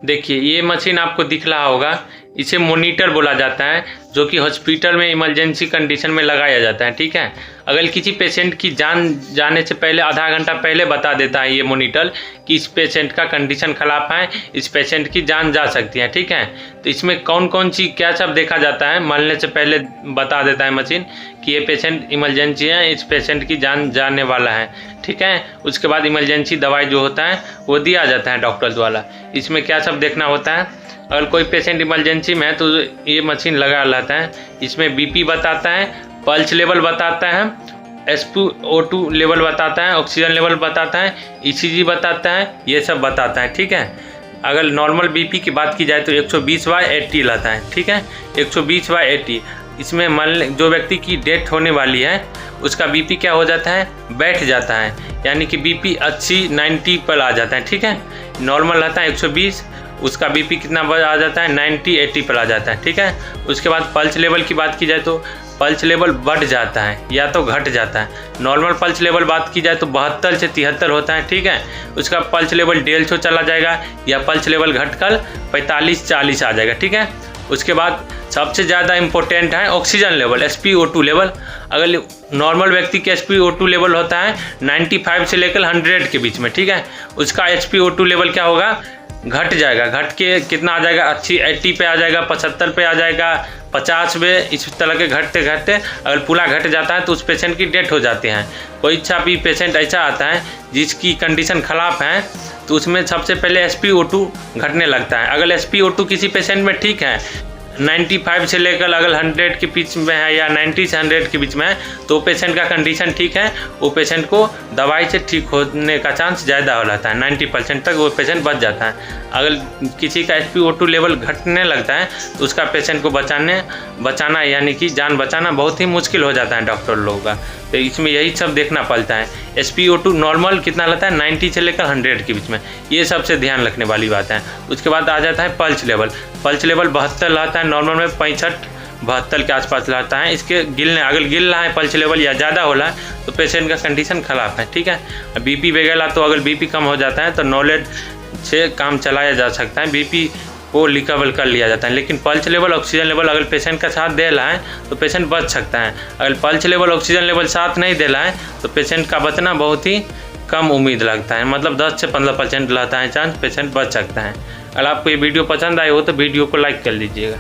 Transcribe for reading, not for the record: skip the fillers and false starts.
देखिए ये मशीन आपको दिख रहा होगा, इसे मॉनिटर बोला जाता है, जो कि हॉस्पिटल में इमरजेंसी कंडीशन में लगाया जाता है। ठीक है, अगर किसी पेशेंट की जान जाने से पहले आधा घंटा पहले बता देता है ये मॉनिटर कि इस पेशेंट का कंडीशन ख़राब है, इस पेशेंट की जान जा सकती है। ठीक है, तो इसमें कौन कौन सी क्या सब देखा जाता है, मरने से पहले बता देता है मशीन कि ये पेशेंट इमरजेंसी है, इस पेशेंट की जान जाने वाला है। ठीक है, उसके बाद इमरजेंसी दवाई जो होता है वो दिया जाता है डॉक्टर द्वारा। इसमें क्या सब देखना होता है, अगर कोई पेशेंट इमरजेंसी में है तो ये मशीन लगा रहता है। इसमें बीपी बताता है, पल्स लेवल बताता है, SpO2 लेवल बताता है, ऑक्सीजन लेवल बताता है, ECG बताता है, ये सब बताता है। ठीक है, अगर नॉर्मल बीपी की बात की जाए तो 120/80 रहता है। ठीक है, 120/80। इसमें जो व्यक्ति की डेथ होने वाली है उसका बीपी क्या हो जाता है, बैठ जाता है, यानी कि बीपी 80-90 पर आ जाता है। ठीक है, नॉर्मल रहता है 120, उसका बीपी कितना आ जाता है, 90-80 पर आ जाता है। ठीक है, उसके बाद पल्स लेवल की बात की जाए तो पल्स लेवल बढ़ जाता है या तो घट जाता है। नॉर्मल पल्स लेवल बात की जाए तो 72 से 73 होता है। ठीक है, उसका पल्स लेवल 150 चला जाएगा या पल्स लेवल घटकर 45-40 आ जाएगा। ठीक है, उसके बाद सबसे ज़्यादा इम्पोर्टेंट है ऑक्सीजन लेवल, SpO2 लेवल। अगर नॉर्मल व्यक्ति के SpO2 लेवल होता है 95 से लेकर 100 के बीच में। ठीक है, उसका SpO2 लेवल क्या होगा, घट जाएगा, घट के कितना आ जाएगा, 80 पे आ जाएगा, 75 पे आ जाएगा, 50 पे, इस तरह के घटते घटते अगर पूरा घट जाता है तो उस पेशेंट की डेथ हो जाती है। कोई अच्छा भी पेशेंट ऐसा आता है जिसकी कंडीशन ख़राब है तो उसमें सबसे पहले SpO2 घटने लगता है। अगर SpO2 किसी पेशेंट में ठीक है, 95 से लेकर अगर 100 के बीच में है या 90 से 100 के बीच में है तो पेशेंट का कंडीशन ठीक है, वो पेशेंट को दवाई से ठीक होने का चांस ज़्यादा हो जाता है, 90% तक वो पेशेंट बच जाता है। अगर किसी का SpO2 लेवल घटने लगता है तो उसका पेशेंट को बचाना यानी कि जान बचाना बहुत ही मुश्किल हो जाता है डॉक्टर लोगों का। तो इसमें यही सब देखना पड़ता है। SpO2 नॉर्मल कितना रहता है, 90 से लेकर 100 के बीच में, ये सबसे ध्यान रखने वाली बात है। उसके बाद आ जाता है पल्स लेवल। पल्स लेवल 72 रहता है, नॉर्मल में 65-72 के आसपास रहता है। इसके अगर गिर रहा है पल्स लेवल या ज़्यादा हो रहा है तो पेशेंट का कंडीशन ख़राब है। ठीक है, बीपी वगैरह तो अगर बीपी कम हो जाता है तो नॉलेज से काम चलाया जा सकता है, बीपी को रिकवर कर लिया जाता है। लेकिन पल्स लेवल, ऑक्सीजन लेवल अगर पेशेंट का साथ दे रहा है तो पेशेंट बच सकता है। अगर पल्स लेवल, ऑक्सीजन लेवल साथ नहीं दे रहा है तो पेशेंट का बचना बहुत ही कम उम्मीद लगता है, मतलब 10 से 15% रहता है चांस पेशेंट बच सकता है। अगर आपको ये वीडियो पसंद आए हो तो वीडियो को लाइक कर लीजिएगा।